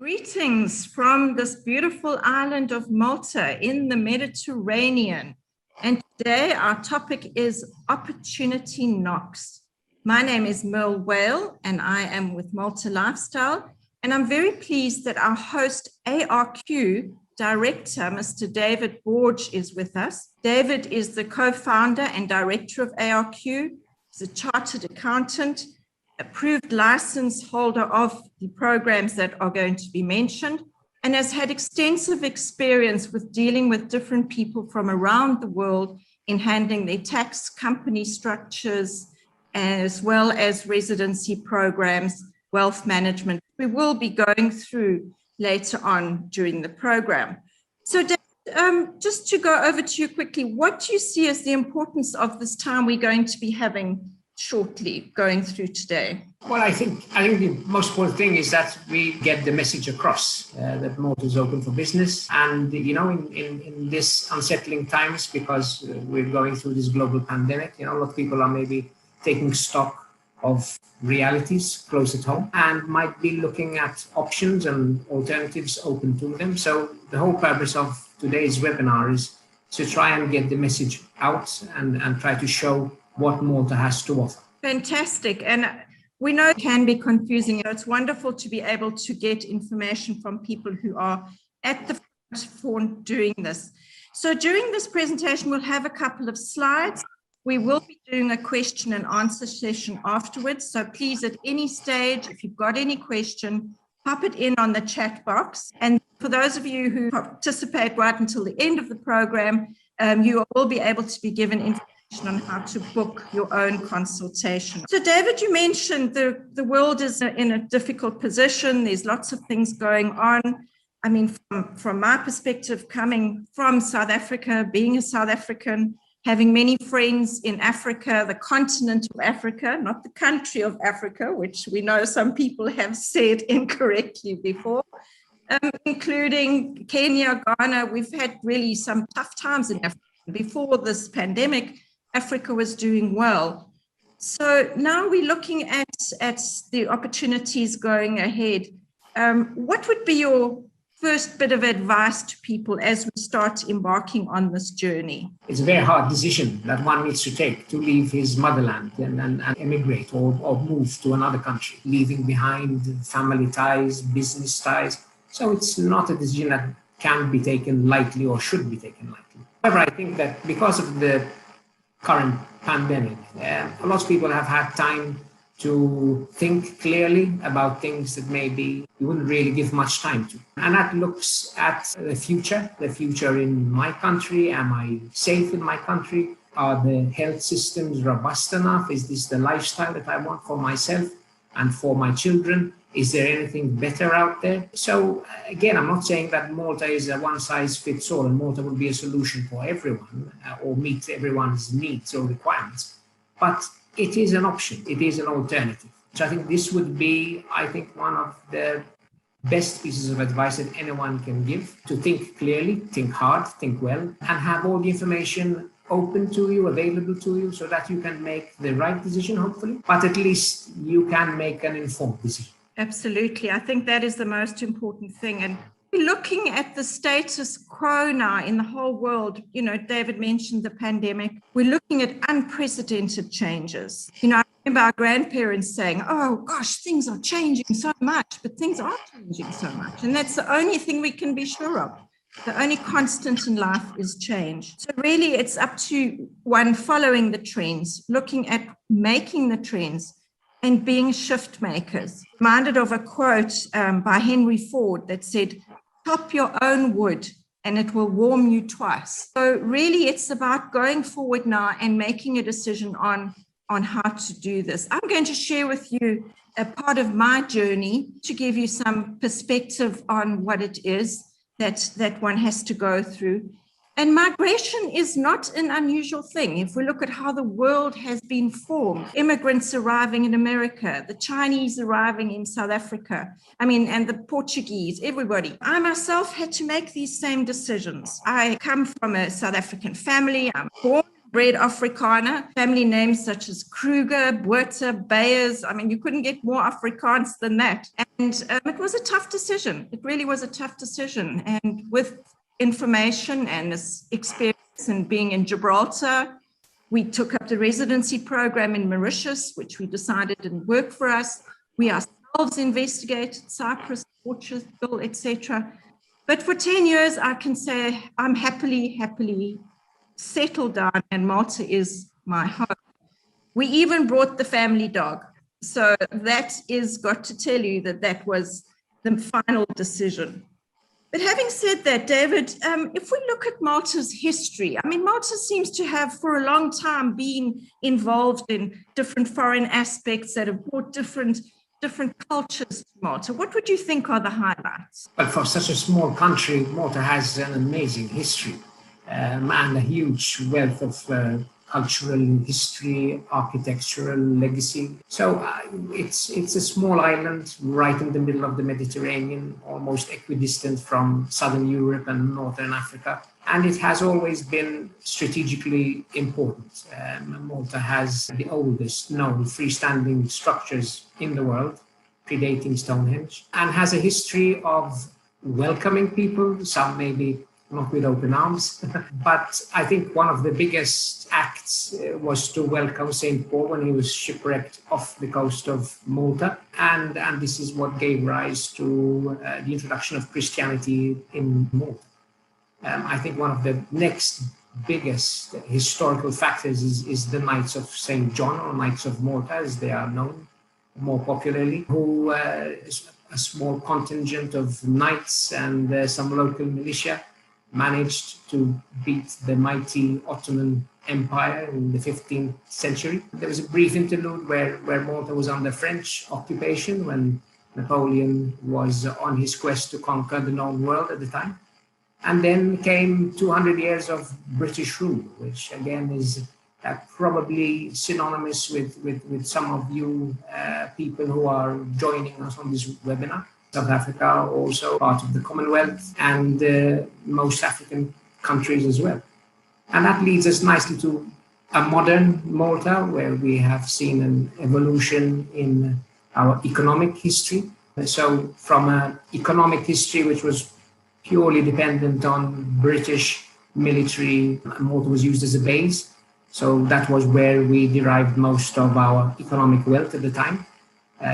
Greetings from this beautiful island of Malta in the Mediterranean. And today our topic is Opportunity Knocks. My name is Merle Whale and I am with Malta Lifestyle. And I'm very pleased that our host ARQ Director, Mr. David Borge, is with us. David is the co-founder and director of ARQ. He's a chartered accountant, approved license holder of the programs that are going to be mentioned, and has had extensive experience with dealing with different people from around the world in handling their tax, company structures, as well as residency programs, wealth management. We will be going through later on during the program. So just to go over to you quickly, what do you see as the importance of this time we're going to be having shortly going through today? Well, I think the most important thing is that we get the message across that Malta is open for business. And, you know, in this unsettling times, because we're going through this global pandemic, you know, a lot of people are maybe taking stock of realities close at home and might be looking at options and alternatives open to them. So the whole purpose of today's webinar is to try and get the message out and try to show what Malta has to offer. Fantastic. And we know it can be confusing. It's wonderful to be able to get information from people who are at the front for doing this. So during this presentation, we'll have a couple of slides. We will be doing a question and answer session afterwards. So please, at any stage, if you've got any question, pop it in on the chat box. And for those of you who participate right until the end of the program, you will be able to be given information on how to book your own consultation. So David, you mentioned the world is in a difficult position. There's lots of things going on. I mean, from my perspective, coming from South Africa, being a South African, having many friends in Africa, the continent of Africa, not the country of Africa, which we know some people have said incorrectly before, including Kenya, Ghana. We've had really some tough times in Africa. Before this pandemic, Africa was doing well. So now we're looking at the opportunities going ahead. What would be your first bit of advice to people as we start embarking on this journey? It's a very hard decision that one needs to take to leave his motherland and emigrate or move to another country, leaving behind family ties, business ties. So it's not a decision that can be taken lightly or should be taken lightly. However, I think that because of the current pandemic, a lot of people have had time to think clearly about things that maybe you wouldn't really give much time to. And that looks at the future in my country. Am I safe in my country? Are the health systems robust enough? Is this the lifestyle that I want for myself and for my children? Is there anything better out there? So again, I'm not saying that Malta is a one-size-fits-all and Malta will be a solution for everyone or meet everyone's needs or requirements. But it is an option. It is an alternative. So I think this would be, one of the best pieces of advice that anyone can give: to think clearly, think hard, think well, and have all the information open to you, available to you, so that you can make the right decision, hopefully. But at least you can make an informed decision. Absolutely. I think that is the most important thing. And looking at the status quo now in the whole world, you know, David mentioned the pandemic. We're looking at unprecedented changes. You know, I remember our grandparents saying, oh gosh, things are changing so much, but things are changing so much. And that's the only thing we can be sure of. The only constant in life is change. So really it's up to one following the trends, looking at making the trends and being shift makers. Reminded of a quote by Henry Ford that said, chop your own wood and it will warm you twice. So really it's about going forward now and making a decision on how to do this. I'm going to share with you a part of my journey to give you some perspective on what it is that one has to go through. And migration is not an unusual thing. If we look at how the world has been formed, immigrants arriving in America, the Chinese arriving in South Africa, and the Portuguese, everybody. I myself had to make these same decisions. I come from a South African family. I'm born and bred Afrikaner, family names such as Kruger, Botha, Bayers. I mean, you couldn't get more Afrikaans than that. And it was a tough decision. It really was a tough decision. And with information and this experience and being in Gibraltar, we took up the residency program in Mauritius, which we decided didn't work for us. We ourselves investigated Cyprus, Portugal, etc. But for 10 years, I can say I'm happily settled down, and Malta is my home. We even brought the family dog. So that is got to tell you that that was the final decision. But having said that, David, if we look at Malta's history, I mean, Malta seems to have for a long time been involved in different foreign aspects that have brought different cultures to Malta. What would you think are the highlights? Well, for such a small country, Malta has an amazing history and a huge wealth of cultural history, architectural legacy. So it's a small island right in the middle of the Mediterranean, almost equidistant from Southern Europe and Northern Africa. And it has always been strategically important. Malta has the oldest known freestanding structures in the world, predating Stonehenge, and has a history of welcoming people, some maybe not with open arms. But I think one of the biggest acts was to welcome St. Paul when he was shipwrecked off the coast of Malta. And this is what gave rise to the introduction of Christianity in Malta. I think one of the next biggest historical factors is the Knights of St. John, or Knights of Malta, as they are known more popularly, who is a small contingent of knights and some local militia managed to beat the mighty Ottoman Empire in the 15th century. There was a brief interlude where Malta was under French occupation when Napoleon was on his quest to conquer the known world at the time. And then came 200 years of British rule, which again is probably synonymous with some of you people who are joining us on this webinar. South Africa, also part of the Commonwealth, and most African countries as well. And that leads us nicely to a modern Malta, where we have seen an evolution in our economic history. So from an economic history which was purely dependent on British military, Malta was used as a base. So that was where we derived most of our economic wealth at the time.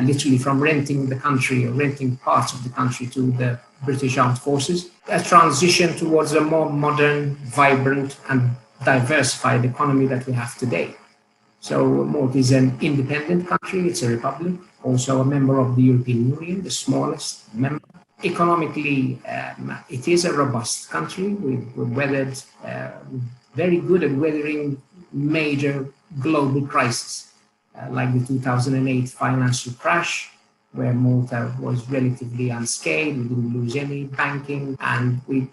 Literally from renting the country or renting parts of the country to the British Armed Forces. A transition towards a more modern, vibrant and diversified economy that we have today. So Malta is an independent country, it's a republic, also a member of the European Union, the smallest member. Economically, it is a robust country. We've weathered, very good at weathering major global crises. Like the 2008 financial crash, where Malta was relatively unscathed. We didn't lose any banking, and we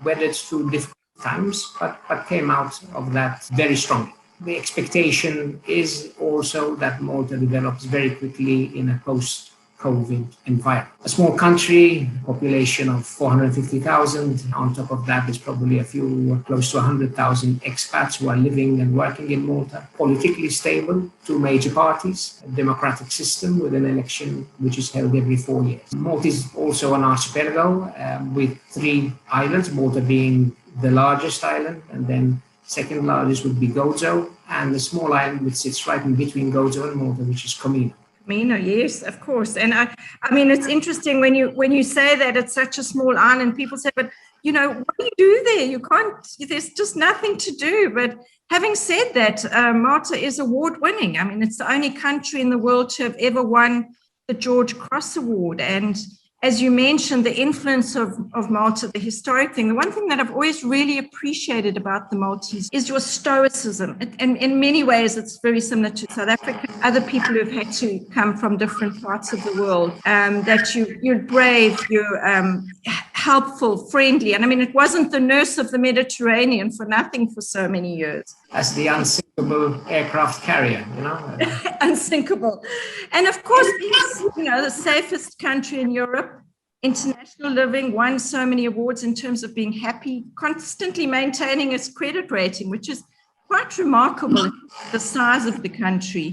weathered through difficult times, but came out of that very strongly. The expectation is also that Malta develops very quickly in a post-COVID environment. A small country, population of 450,000. On top of that, there's probably a few, close to 100,000 expats who are living and working in Malta. Politically stable, two major parties, a democratic system with an election which is held every 4 years. Malta is also an archipelago with 3 islands, Malta being the largest island, and then second largest would be Gozo, and the small island which sits right in between Gozo and Malta, which is Comino. Yes, of course. And I mean, it's interesting when you say that it's such a small island, people say, but you know, what do you do there? You can't, there's just nothing to do. But having said that, Malta is award winning. I mean, it's the only country in the world to have ever won the George Cross Award. And as you mentioned, the influence of Malta, the historic thing, the one thing that I've always really appreciated about the Maltese is your stoicism. And in many ways, it's very similar to South Africa, other people who've had to come from different parts of the world, that you're brave, you're helpful, friendly. And I mean, it wasn't the nurse of the Mediterranean for nothing for so many years. As the unsinkable aircraft carrier, you know. Unsinkable. And of course, it's, you know, the safest country in Europe. International Living won so many awards in terms of being happy, constantly maintaining its credit rating, which is quite remarkable, the size of the country.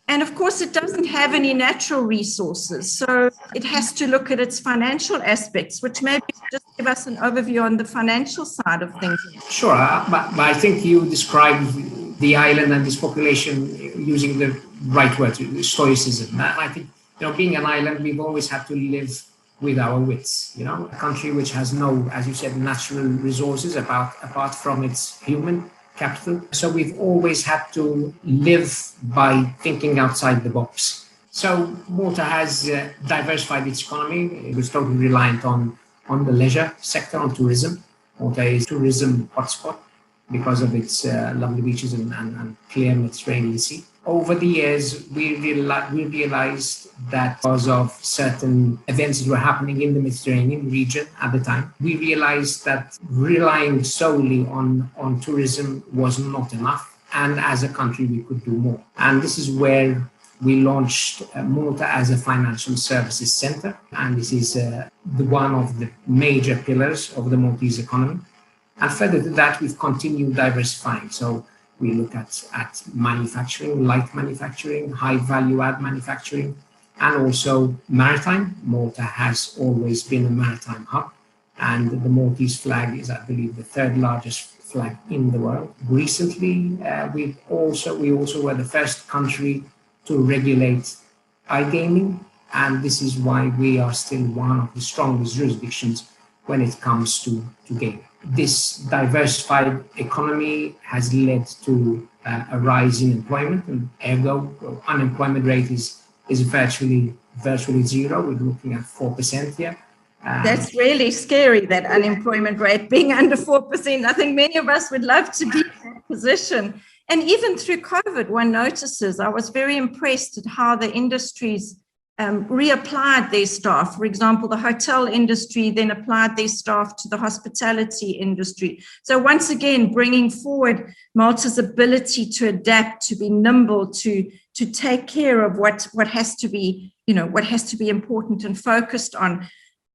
And of course, it doesn't have any natural resources. So it has to look at its financial aspects, which maybe just give us an overview on the financial side of things. Sure, but I think you described the island and this population using the right word, stoicism. I think, being an island, we've always had to live with our wits, a country which has no, as you said, natural resources apart from its human capital. So we've always had to live by thinking outside the box. So Malta has diversified its economy. It was totally reliant on the leisure sector, on tourism. Malta is a tourism hotspot because of its lovely beaches and clear Mediterranean Sea. Over the years, we realized that because of certain events that were happening in the Mediterranean region at the time, we realized that relying solely on tourism was not enough. And as a country, we could do more. And this is where we launched Malta as a financial services center. And this is one of the major pillars of the Maltese economy. And further to that, we've continued diversifying. So we look at manufacturing, light manufacturing, high value add manufacturing, and also maritime. Malta has always been a maritime hub, and the Maltese flag is, I believe, the third largest flag in the world. Recently, we also were the first country to regulate iGaming, and this is why we are still one of the strongest jurisdictions when it comes to gaming. This diversified economy has led to a rise in employment, and ergo unemployment rate is virtually zero. We're looking at 4% here. That's really scary, that unemployment rate being under 4%. I think many of us would love to be in that position. And even through COVID, one notices, I was very impressed at how the industries reapplied their staff. For example, the hotel industry then applied their staff to the hospitality industry. So once again, bringing forward Malta's ability to adapt, to be nimble, to take care of what has to be, what has to be important and focused on.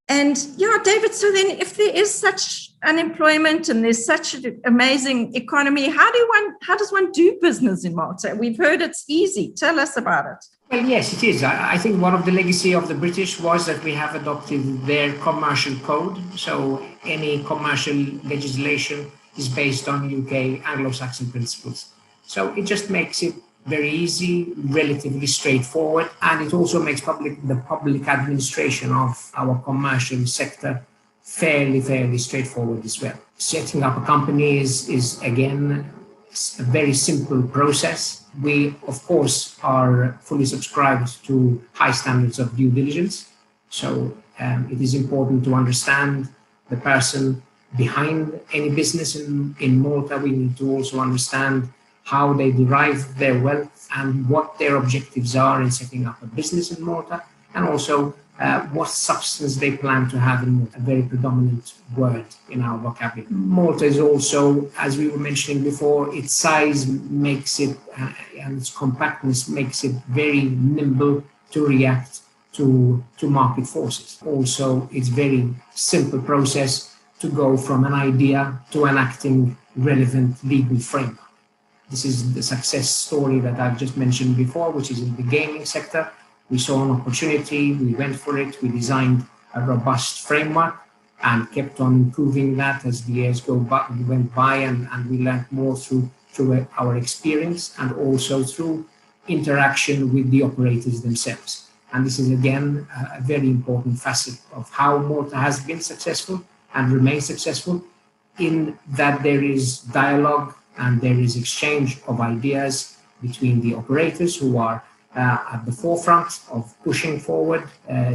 And yeah, David, so then if there is such unemployment and there's such an amazing economy, how does one do business in Malta? We've heard it's easy. Tell us about it. Well, yes, it is. I think one of the legacy of the British was that we have adopted their commercial code. So any commercial legislation is based on UK Anglo-Saxon principles. So it just makes it very easy, relatively straightforward, and it also makes the public administration of our commercial sector fairly straightforward as well. Setting up a company is again a very simple process. We, of course, are fully subscribed to high standards of due diligence. So it is important to understand the person behind any business in Malta. We need to also understand how they derive their wealth and what their objectives are in setting up a business in Malta, and also what substance they plan to have in Malta, a very predominant word in our vocabulary. Malta is also, as we were mentioning before, its size makes it, and its compactness makes it very nimble to react to market forces. Also, it's very simple process to go from an idea to enacting relevant legal framework. This is the success story that I've just mentioned before, which is in the gaming sector. We saw an opportunity, we went for it, we designed a robust framework and kept on improving that as the years went by, and we learned more through our experience and also through interaction with the operators themselves. And this is again a very important facet of how Malta has been successful and remains successful, in that there is dialogue and there is exchange of ideas between the operators who are at the forefront of pushing forward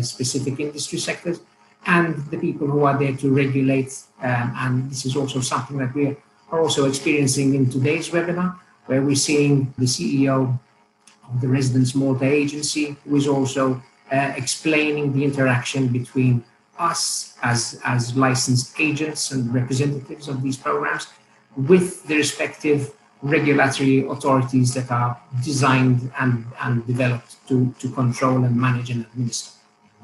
specific industry sectors and the people who are there to regulate. And this is also something that we are also experiencing in today's webinar, where we're seeing the CEO of the Residency Malta Agency, who is also explaining the interaction between us as licensed agents and representatives of these programs with the respective regulatory authorities that are designed and developed to control and manage and administer.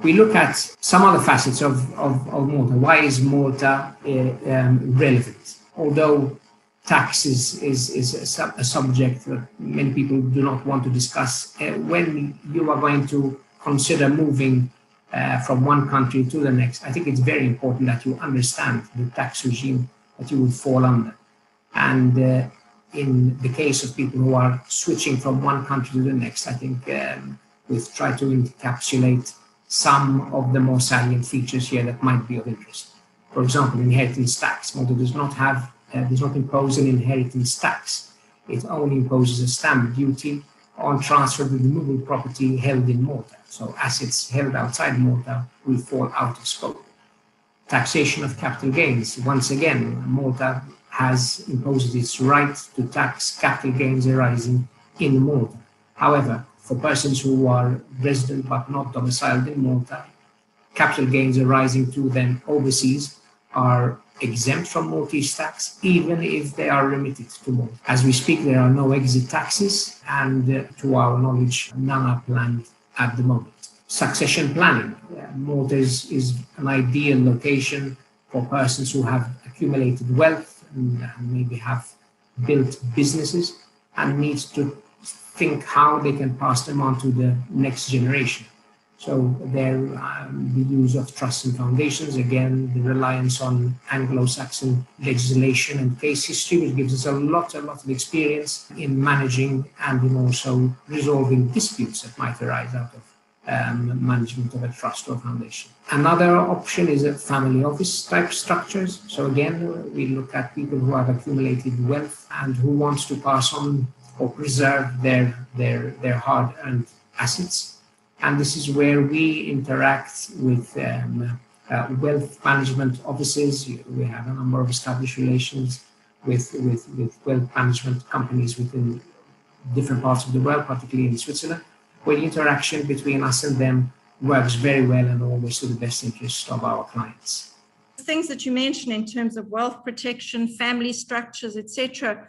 We look at some other facets of Malta. Why is Malta relevant? Although tax is a subject that many people do not want to discuss. When you are going to consider moving from one country to the next, I think it's very important that you understand the tax regime that you will fall under. And in the case of people who are switching from one country to the next, I think we've tried to encapsulate some of the more salient features here that might be of interest. For example, inheritance tax. Malta does not impose an inheritance tax. It only imposes a stamp duty on transfer of removable property held in Malta. So assets held outside Malta will fall out of scope. Taxation of capital gains. Once again, Malta has imposed its right to tax capital gains arising in Malta. However, for persons who are resident but not domiciled in Malta, capital gains arising to them overseas are exempt from Maltese tax, even if they are remitted to Malta. As we speak, there are no exit taxes, and to our knowledge, none are planned at the moment. Succession planning. Malta is an ideal location for persons who have accumulated wealth and maybe have built businesses and need to think how they can pass them on to the next generation. So the use of trusts and foundations, again, the reliance on Anglo-Saxon legislation and case history, which gives us a lot of experience in managing and in also resolving disputes that might arise out of management of a trust or foundation. Another option is a family office type structures. So again, we look at people who have accumulated wealth and who want to pass on or preserve their hard-earned assets. And this is where we interact with wealth management offices. We have a number of established relations with wealth management companies within different parts of the world, particularly in Switzerland, where the interaction between us and them works very well and always to the best interest of our clients. Things that you mentioned in terms of wealth protection, family structures, etc.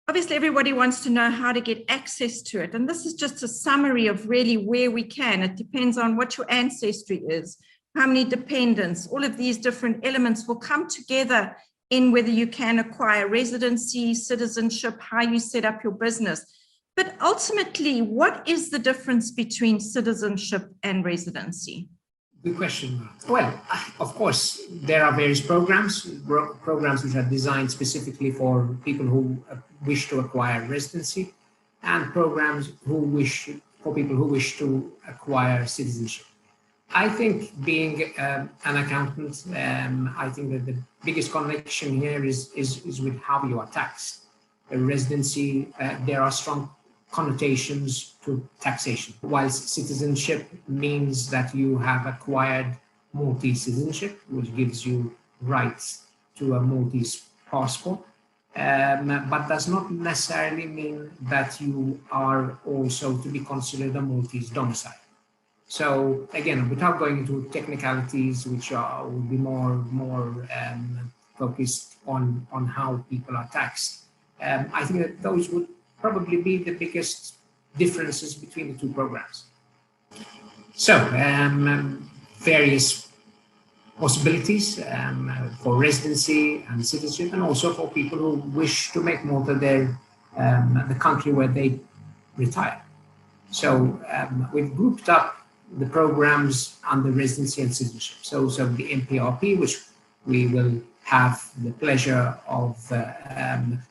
Obviously, everybody wants to know how to get access to it. And this is just a summary of really where we can. It depends on what your ancestry is, how many dependents, all of these different elements will come together in whether you can acquire residency, citizenship, how you set up your business. But ultimately, what is the difference between citizenship and residency? Good question. Well, of course, there are various programs which are designed specifically for people who wish to acquire residency, and programs for people who wish to acquire citizenship. I think being an accountant, I think that the biggest connection here is with how you are taxed. A residency, there are strong connotations to taxation, whilst citizenship means that you have acquired Maltese citizenship, which gives you rights to a Maltese passport, but does not necessarily mean that you are also to be considered a Maltese domicile. So again, without going into technicalities, which will be more focused on how people are taxed, I think that those would probably be the biggest differences between the two programs. So, various possibilities for residency and citizenship, and also for people who wish to make Malta the country where they retire. So, we've grouped up the programs under residency and citizenship. So the MPRP, which we will have the pleasure of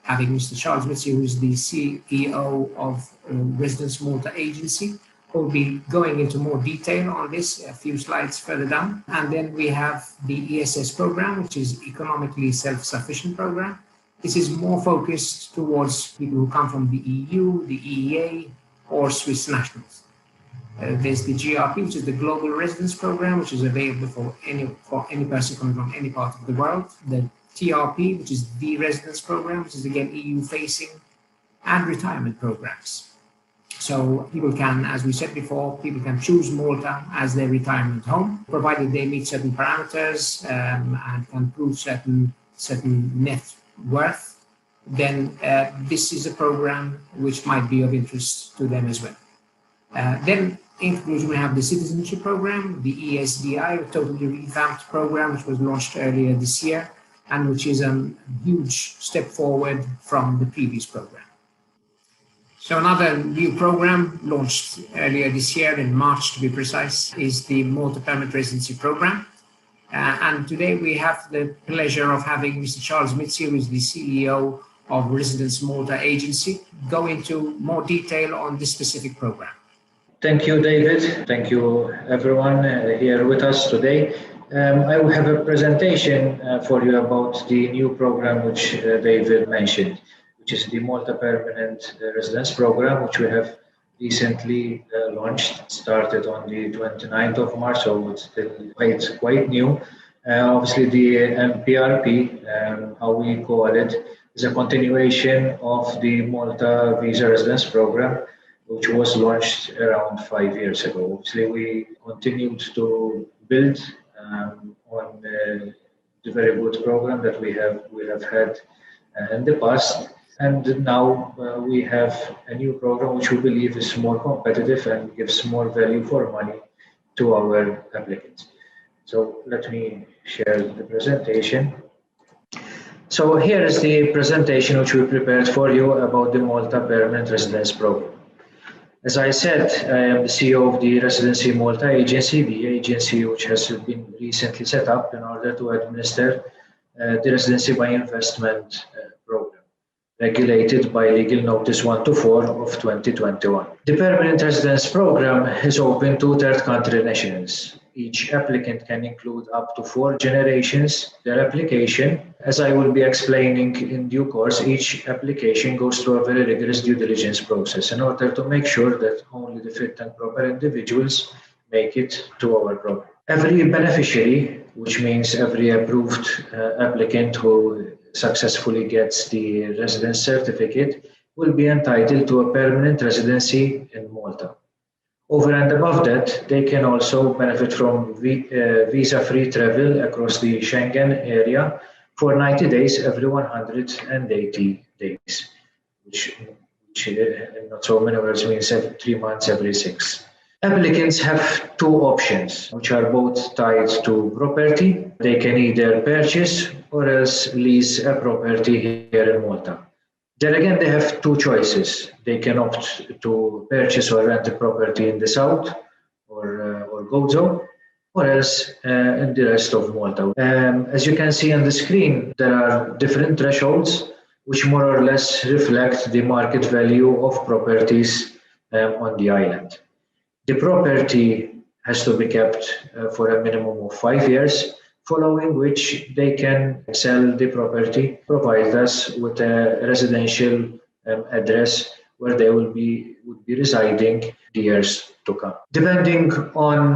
having Mr. Charles Mitzi, who is the CEO of Residence Malta Agency, who will be going into more detail on this a few slides further down. And then we have the ESS program, which is Economically Self-Sufficient Program. This is more focused towards people who come from the EU, the EEA, or Swiss nationals. There's the GRP, which is the Global Residence Program, which is available for any person coming from any part of the world. The TRP, which is the Residence Program, which is again EU-facing, and retirement programs. So people can, as we said before, people can choose Malta as their retirement home, provided they meet certain parameters and can prove certain net worth. Then this is a program which might be of interest to them as well. Then, in conclusion, we have the citizenship program, the ESDI, a totally revamped program which was launched earlier this year, and which is a huge step forward from the previous program. So another new program launched earlier this year, in March to be precise, is the Malta Permanent Residency Program. And today we have the pleasure of having Mr. Charles Mitzi, who is the CEO of Residency Malta Agency, go into more detail on this specific program. Thank you, David. Thank you, everyone here with us today. I will have a presentation for you about the new program which David mentioned, which is the Malta Permanent Residence Program, which we have recently launched, started on the 29th of March, so it's still quite new. Obviously, the PRP, how we call it, is a continuation of the Malta Visa Residence Program, which was launched around 5 years ago. Obviously, we continued to build on the very good program that we have had in the past. And now we have a new program which we believe is more competitive and gives more value for money to our applicants. So let me share the presentation. So here is the presentation which we prepared for you about the Malta Permanent Residence Program. As I said, I am the CEO of the Residency Malta Agency, the agency which has been recently set up in order to administer the Residency by Investment program, regulated by Legal Notice 124 of 2021. The Permanent Residence Program is open to third country nationals. Each applicant can include up to 4 generations. Their application, as I will be explaining in due course, each application goes through a very rigorous due diligence process in order to make sure that only the fit and proper individuals make it to our program. Every beneficiary, which means every approved applicant who successfully gets the residence certificate, will be entitled to a permanent residency in Malta. Over and above that, they can also benefit from visa-free travel across the Schengen area for 90 days every 180 days, which in not so many words means 3 months every 6. Applicants have 2 options, which are both tied to property. They can either purchase or else lease a property here in Malta. There again, they have 2 choices. They can opt to purchase or rent a property in the south or Gozo, or else in the rest of Malta. As you can see on the screen, there are different thresholds which more or less reflect the market value of properties on the island. The property has to be kept for a minimum of 5 years, following which they can sell the property, provide us with a residential address where they would be residing the years to come. Depending on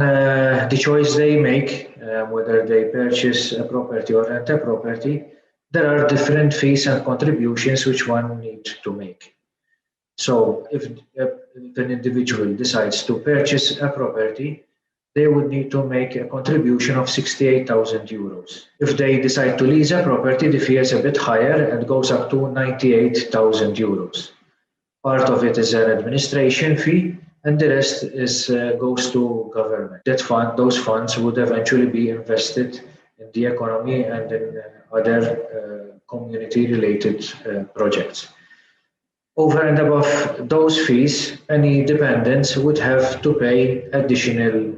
the choice they make, whether they purchase a property or rent a property, there are different fees and contributions which one needs to make. So if an individual decides to purchase a property, they would need to make a contribution of 68,000 euros. If they decide to lease a property, the fee is a bit higher and goes up to 98,000 euros. Part of it is an administration fee, and the rest goes to government. Those funds would eventually be invested in the economy and in other community-related projects. Over and above those fees, any dependents would have to pay additional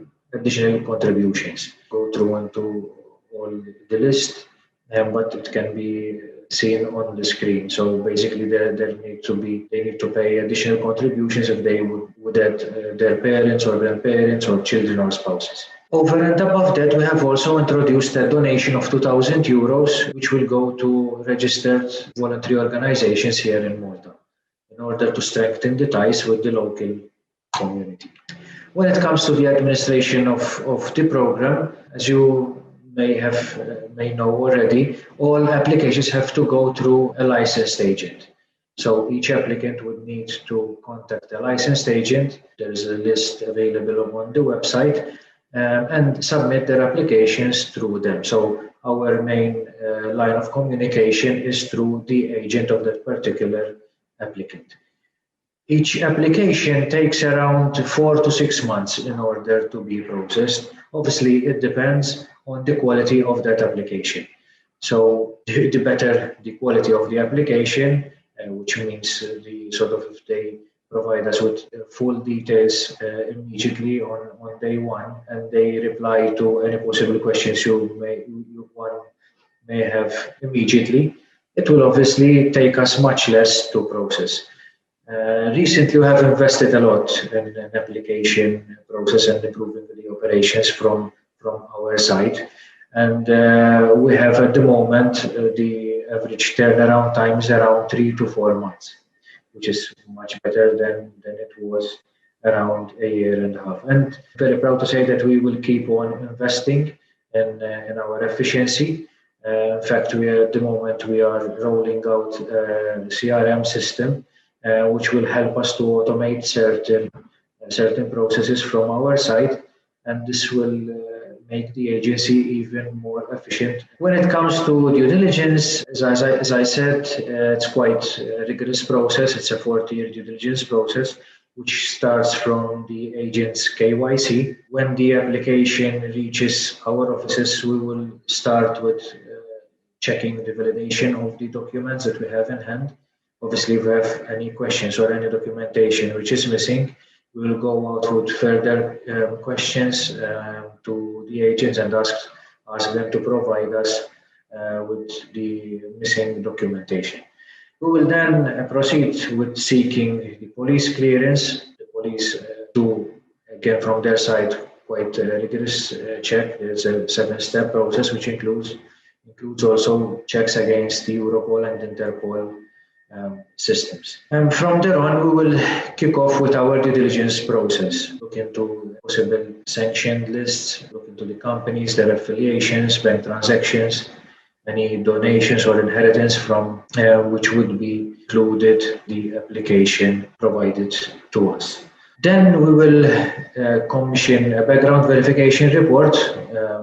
contributions. Go through into all the list, but it can be seen on the screen. So basically, they need to pay additional contributions if they would add their parents or grandparents or children or spouses. Over and above that, we have also introduced a donation of 2,000 euros, which will go to registered voluntary organizations here in Malta, in order to strengthen the ties with the local community. When it comes to the administration of the program, as you may know already, all applications have to go through a licensed agent. So each applicant would need to contact a licensed agent. There is a list available on the website, and submit their applications through them. So our main line of communication is through the agent of that particular applicant. Each application takes around 4 to 6 months in order to be processed. Obviously, it depends on the quality of that application. So the better the quality of the application, which means if they provide us with full details immediately on day one, and they reply to any possible questions one may have immediately, it will obviously take us much less to process. Recently, we have invested a lot in an application process and improving the operations from our side. And we have at the moment the average turnaround time is around 3 to 4 months, which is much better than it was around a year and a half. And very proud to say that we will keep on investing in our efficiency. In fact, at the moment we are rolling out a CRM system, which will help us to automate certain processes from our side, and this will make the agency even more efficient. When it comes to due diligence, as I said, it's quite a rigorous process. It's a 40-year due diligence process, which starts from the agent's KYC. When the application reaches our offices, we will start with checking the validation of the documents that we have in hand. Obviously, if we have any questions or any documentation which is missing, we will go out with further questions to the agents and ask them to provide us with the missing documentation. We will then proceed with seeking the police clearance. The police do, again, from their side, quite a rigorous check. There's a 7-step process, which includes also checks against the Europol and Interpol systems. And from there on, we will kick off with our due diligence process, look into possible sanctioned lists, look into the companies, their affiliations, bank transactions, any donations or inheritance from which would be included the application provided to us. Then we will commission a background verification report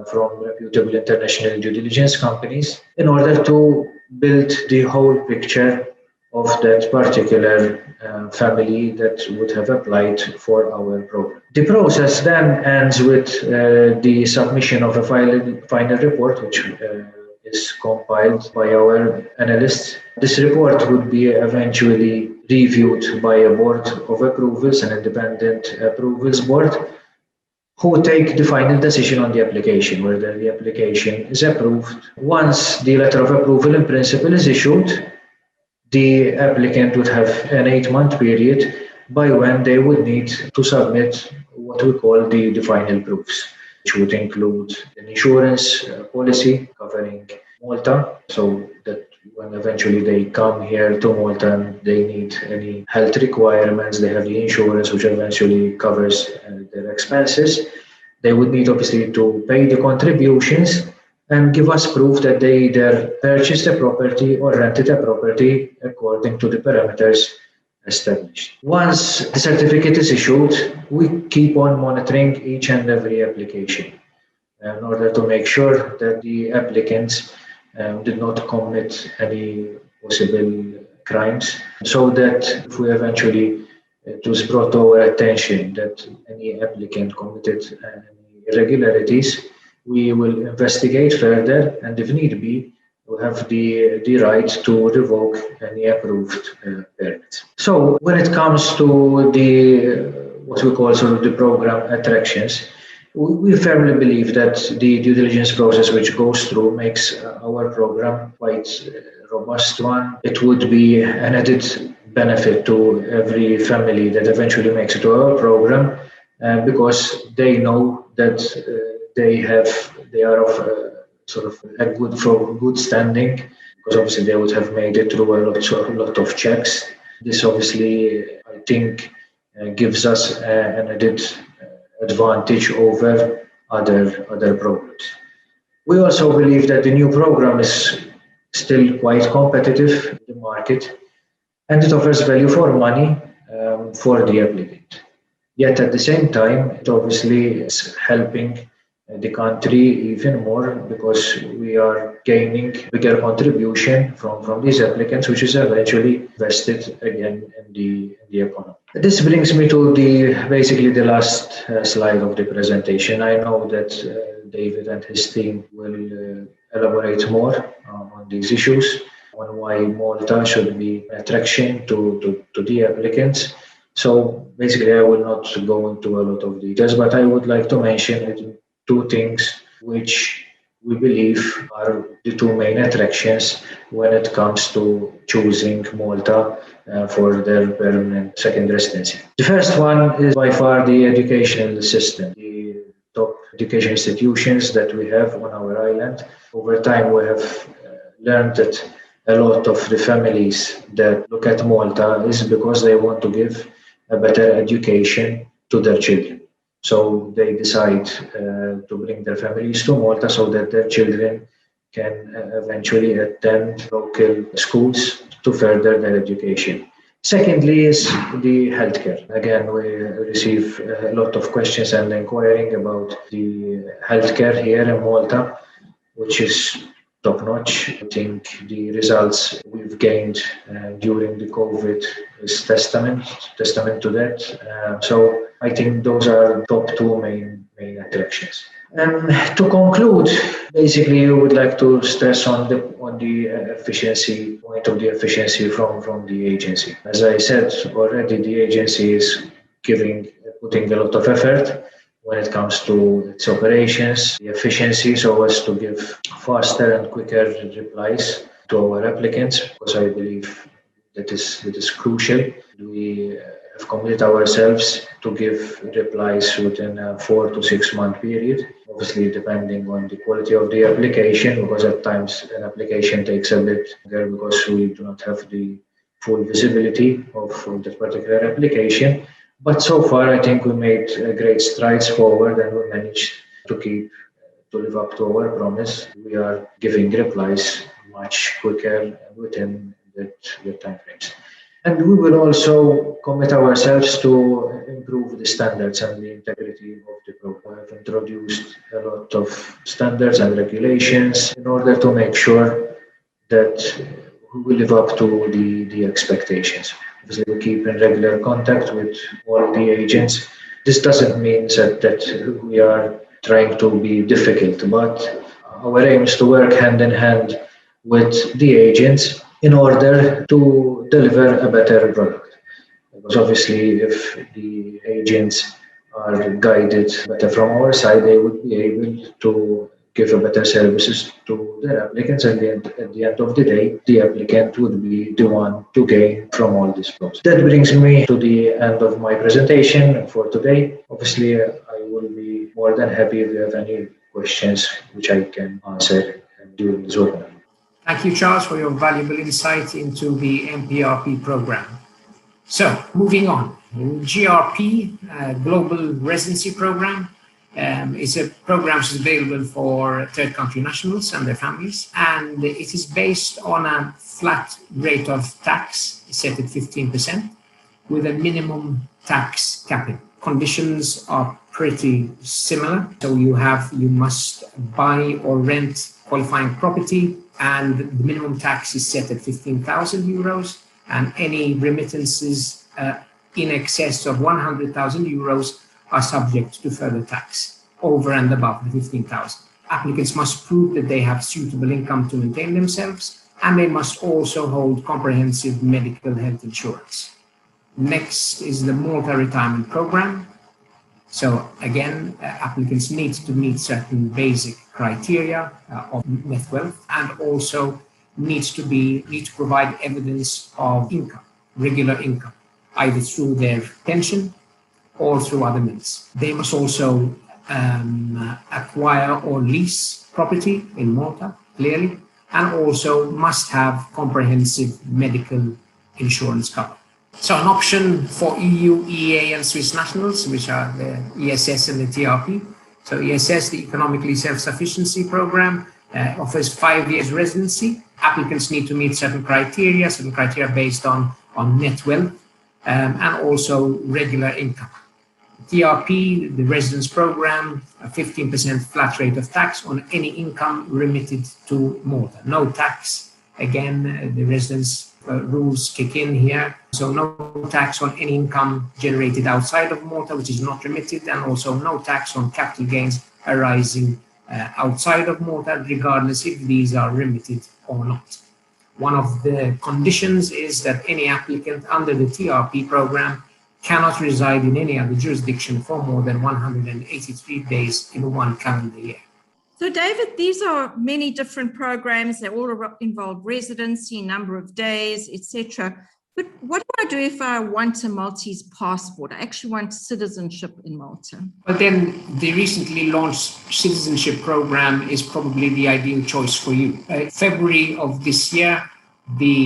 from reputable international due diligence companies in order to build the whole picture of that particular family that would have applied for our program. The process then ends with the submission of a final report, which is compiled by our analysts. This report would be eventually reviewed by a board of approvals, an independent approvals board, who take the final decision on the application, whether the application is approved. Once the letter of approval in principle is issued, the applicant would have an 8-month period by when they would need to submit what we call the final proofs, which would include an insurance policy covering Malta, so that when eventually they come here to Malta and they need any health requirements, they have the insurance which eventually covers their expenses. They would need obviously to pay the contributions and give us proof that they either purchased a property or rented a property according to the parameters established. Once the certificate is issued, we keep on monitoring each and every application in order to make sure that the applicants did not commit any possible crimes, so that if we eventually it was brought to our attention that any applicant committed any irregularities, we will investigate further, and if need be, we have the right to revoke any approved permits. So when it comes to the what we call sort of the program attractions, we firmly believe that the due diligence process which goes through makes our program quite robust one. It would be an added benefit to every family that eventually makes it to our program because they know that they are of sort of a good standing, because obviously they would have made it through a lot of checks. This obviously, I think, gives us an added advantage over other programs. We also believe that the new program is still quite competitive in the market, and it offers value for money for the applicant. Yet at the same time, it obviously is helping the country even more, because we are gaining bigger contribution from these applicants, which is eventually invested again in the economy. This brings me to basically the last slide of the presentation. I know that David and his team will elaborate more these issues, on why Malta should be an attraction to the applicants. So basically, I will not go into a lot of details, but I would like to mention two things which we believe are the two main attractions when it comes to choosing Malta for their permanent second residency. The first one is by far the educational system. The top education institutions that we have on our island. Over time, we have learned that a lot of the families that look at Malta is because they want to give a better education to their children. So they decide to bring their families to Malta so that their children can eventually attend local schools to further their education. Secondly is the healthcare. Again, we receive a lot of questions and inquiring about the healthcare here in Malta, which is top-notch. I think the results we've gained during the COVID is testament to that. So I think those are top two main attractions. To conclude, basically, we would like to stress on the efficiency point of the efficiency from the agency. As I said already, the agency is putting a lot of effort when it comes to its operations, the efficiency, so as to give faster and quicker replies to our applicants, because I believe that is crucial. We have committed ourselves to give replies within a 4 to 6 month period, obviously depending on the quality of the application, because at times an application takes a bit longer because we do not have the full visibility of that particular application. But so far, I think we made great strides forward, and we managed to live up to our promise. We are giving replies much quicker within the time frames. And we will also commit ourselves to improve the standards and the integrity of the program. We have introduced a lot of standards and regulations in order to make sure that we will live up to the expectations. Obviously, we keep in regular contact with all the agents. This doesn't mean that we are trying to be difficult, but our aim is to work hand in hand with the agents in order to deliver a better product. Because obviously, if the agents are guided better from our side, they would be able to give a better services to their applicants. And at the end of the day, the applicant would be the one to gain from all this process. That brings me to the end of my presentation for today. Obviously, I will be more than happy if you have any questions which I can answer during this webinar. Thank you, Charles, for your valuable insight into the MPRP program. So, moving on, GRP, Global Residency Program, is a program which is available for third country nationals and their families, and it is based on a flat rate of tax set at 15% with a minimum tax capping. Conditions are pretty similar. So you must buy or rent qualifying property, and the minimum tax is set at 15,000 euros, and any remittances in excess of 100,000 euros are subject to further tax over and above the 15,000. Applicants must prove that they have suitable income to maintain themselves, and they must also hold comprehensive medical health insurance. Next is the Malta Retirement Program. So again, applicants need to meet certain basic criteria of net wealth, and also need to provide evidence of income, regular income, either through their pension or through other means. They must also acquire or lease property in Malta, clearly, and also must have comprehensive medical insurance cover. So an option for EU, EEA and Swiss nationals, which are the ESS and the TRP. So ESS, the Economically Self-Sufficiency Program, offers 5 years residency. Applicants need to meet certain criteria based on net wealth and also regular income. TRP, the residence program, a 15% flat rate of tax on any income remitted to Malta. No tax. Again, the residence rules kick in here. So no tax on any income generated outside of Malta, which is not remitted, and also no tax on capital gains arising outside of Malta, regardless if these are remitted or not. One of the conditions is that any applicant under the TRP program cannot reside in any other jurisdiction for more than 183 days in one calendar year. So, David, these are many different programs. They all involve residency, number of days, etc. But what do I do if I want a Maltese passport? I actually want citizenship in Malta. But then the recently launched citizenship program is probably the ideal choice for you. February of this year, the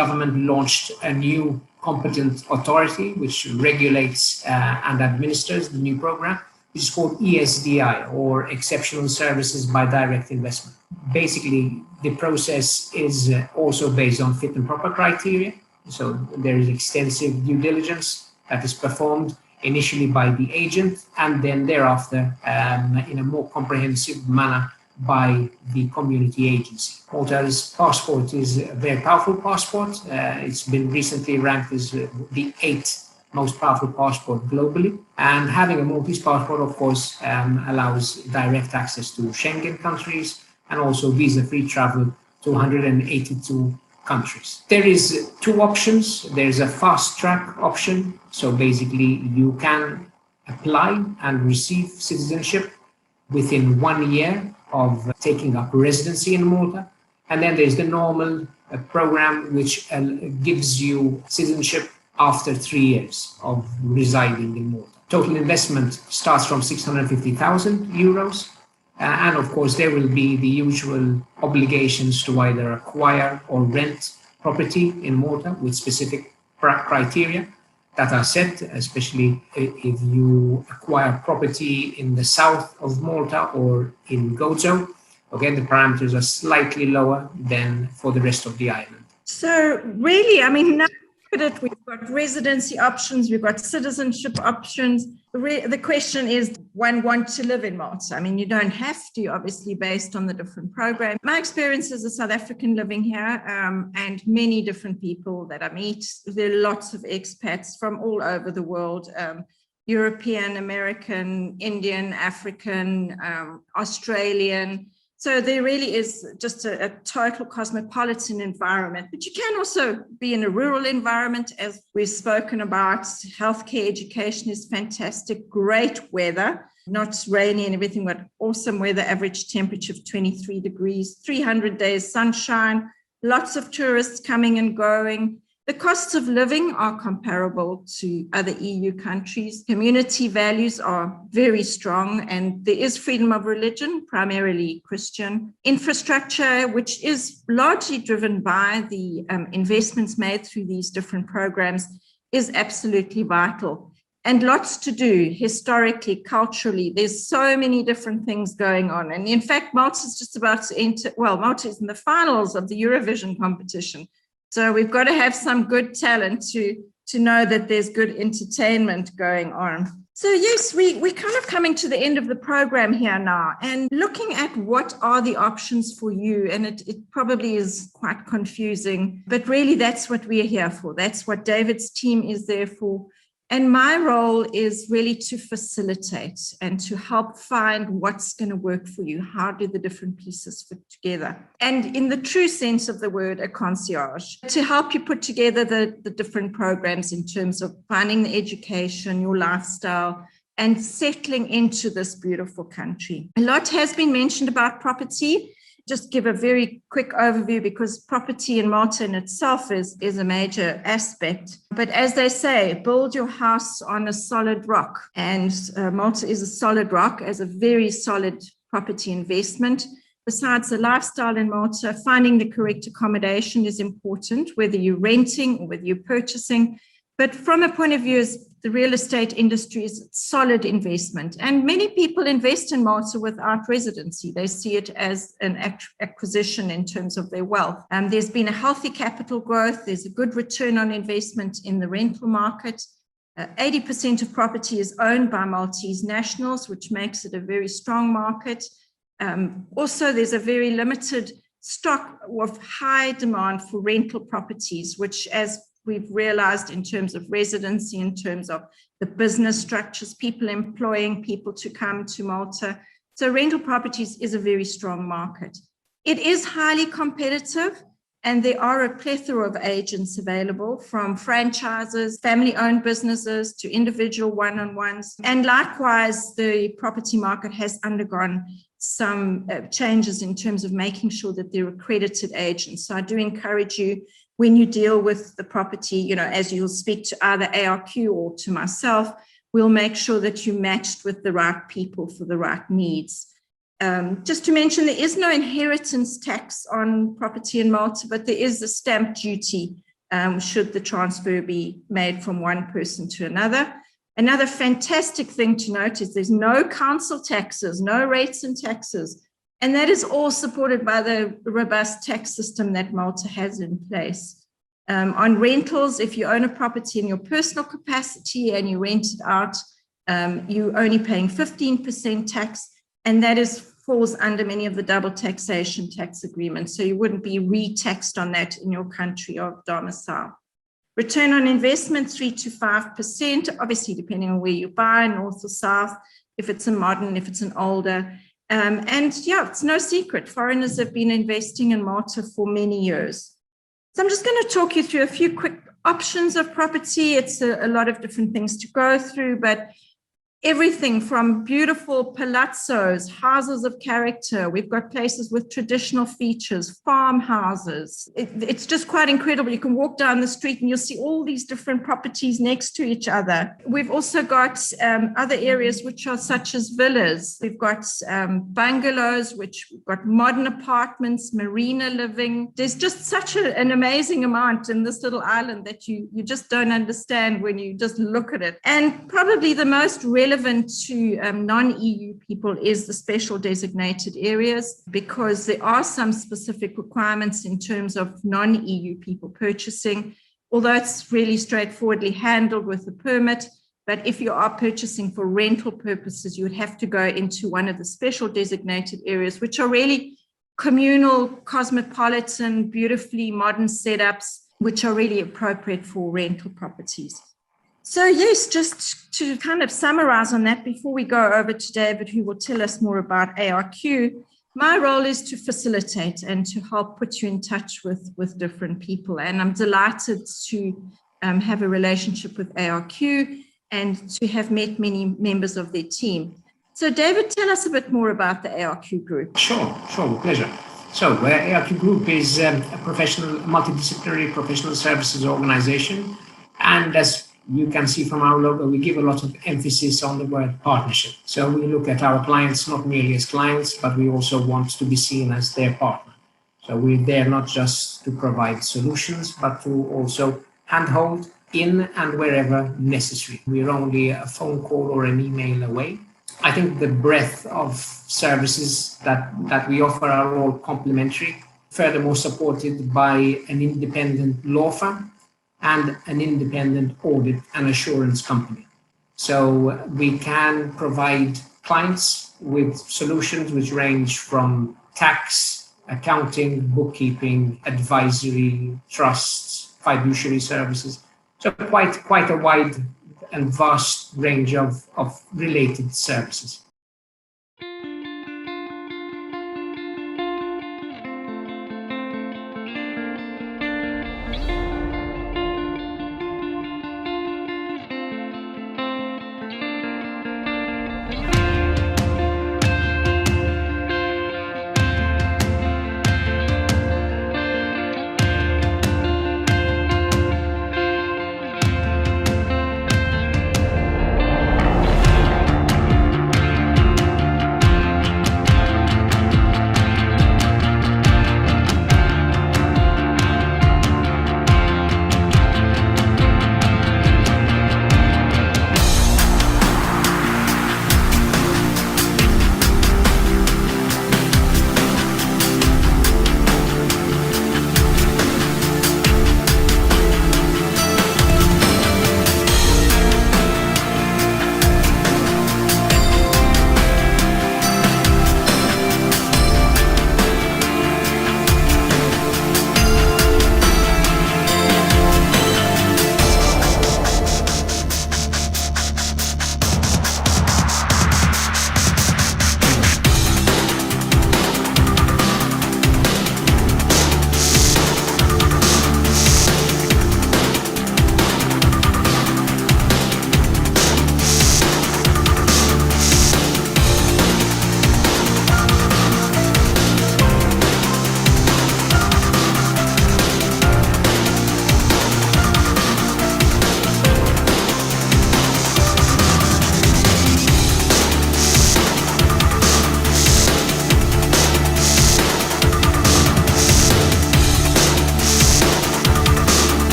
government launched a new competent authority which regulates and administers the new program. It's called ESDI, or Exceptional Services by Direct Investment. Basically, the process is also based on fit and proper criteria. So there is extensive due diligence that is performed initially by the agent, and then thereafter in a more comprehensive manner by the Community Agency. Malta's passport is a very powerful passport. It's been recently ranked as the 8th most powerful passport globally. And having a Maltese passport, of course, allows direct access to Schengen countries and also visa-free travel to 182 countries. There is two options. There's a fast-track option. So basically, you can apply and receive citizenship within 1 year of taking up residency in Malta. And then there's the normal program, which gives you citizenship after 3 years of residing in Malta. Total investment starts from 650,000 euros. And of course, there will be the usual obligations to either acquire or rent property in Malta with specific criteria that are set, especially if you acquire property in the south of Malta or in Gozo. Again, the parameters are slightly lower than for the rest of the island. So really, I mean, now look at it, we've got residency options, we've got citizenship options. The question is, one want to live in Malta? I mean, you don't have to, obviously, based on the different programs. My experience as a South African living here, and many different people that I meet, there are lots of expats from all over the world, European, American, Indian, African, Australian. So there really is just a total cosmopolitan environment, but you can also be in a rural environment, as we've spoken about. Healthcare, education is fantastic, great weather, not rainy and everything, but awesome weather, average temperature of 23 degrees, 300 days sunshine, lots of tourists coming and going. The costs of living are comparable to other EU countries. Community values are very strong, and there is freedom of religion, primarily Christian. Infrastructure, which is largely driven by the investments made through these different programs, is absolutely vital. And lots to do historically, culturally. There's so many different things going on. And in fact, Malta is just about to enter, well, Malta is in the finals of the Eurovision competition. So we've got to have some good talent to know that there's good entertainment going on. So yes, we're kind of coming to the end of the program here now and looking at what are the options for you. And it probably is quite confusing, but really that's what we're here for. That's what David's team is there for. And my role is really to facilitate and to help find what's going to work for you. How do the different pieces fit together? And in the true sense of the word, a concierge, to help you put together the different programs in terms of finding the education, your lifestyle, and settling into this beautiful country. A lot has been mentioned about property. Just give a very quick overview, because property in Malta in itself is a major aspect. But as they say, build your house on a solid rock. And Malta is a solid rock as a very solid property investment. Besides the lifestyle in Malta, finding the correct accommodation is important, whether you're renting or whether you're purchasing. But from a point of view as the real estate industry is solid investment. And many people invest in Malta without residency. They see it as an acquisition in terms of their wealth. There's been a healthy capital growth. There's a good return on investment in the rental market. 80% of property is owned by Maltese nationals, which makes it a very strong market. Also, there's a very limited stock of high demand for rental properties, which, as we've realized in terms of residency, in terms of the business structures, people employing people to come to Malta. So rental properties is a very strong market. It is highly competitive, and there are a plethora of agents available, from franchises, family-owned businesses to individual one-on-ones. And likewise, the property market has undergone some changes in terms of making sure that they're accredited agents. So I do encourage you, when you deal with the property, as you'll speak to either ARQ or to myself, we'll make sure that you're matched with the right people for the right needs. Just to mention, there is no inheritance tax on property in Malta, but there is a stamp duty should the transfer be made from one person to another. Another fantastic thing to note is there's no council taxes, no rates and taxes, and that is all supported by the robust tax system that Malta has in place. On rentals, if you own a property in your personal capacity and you rent it out, you're only paying 15% tax, and that falls under many of the double taxation tax agreements. So you wouldn't be re-taxed on that in your country of domicile. Return on investment, 3 to 5%, obviously depending on where you buy, north or south, if it's a modern, if it's an older. And yeah, it's no secret, foreigners have been investing in Malta for many years. So I'm just going to talk you through a few quick options of property. It's a lot of different things to go through, but everything from beautiful palazzos, houses of character. We've got places with traditional features, farmhouses. It's just quite incredible. You can walk down the street and you'll see all these different properties next to each other. We've also got other areas which are such as villas. We've got bungalows, which we've got modern apartments, marina living. There's just such an amazing amount in this little island that you just don't understand when you just look at it. And probably the most relevant to non-EU people is the special designated areas, because there are some specific requirements in terms of non-EU people purchasing, although it's really straightforwardly handled with a permit. But if you are purchasing for rental purposes, you would have to go into one of the special designated areas, which are really communal, cosmopolitan, beautifully modern setups, which are really appropriate for rental properties. So yes, just to kind of summarize on that before we go over to David, who will tell us more about ARQ, my role is to facilitate and to help put you in touch with different people. And I'm delighted to have a relationship with ARQ and to have met many members of their team. So David, tell us a bit more about the ARQ Group. Sure, with pleasure. So ARQ Group is a professional, multidisciplinary professional services organization. And as you can see from our logo, we give a lot of emphasis on the word partnership. So we look at our clients not merely as clients, but we also want to be seen as their partner. So we're there not just to provide solutions, but to also handhold in and wherever necessary. We're only a phone call or an email away. I think the breadth of services that we offer are all complementary, furthermore supported by an independent law firm and an independent audit and assurance company. So we can provide clients with solutions which range from tax, accounting, bookkeeping, advisory, trusts, fiduciary services. So quite a wide and vast range of related services.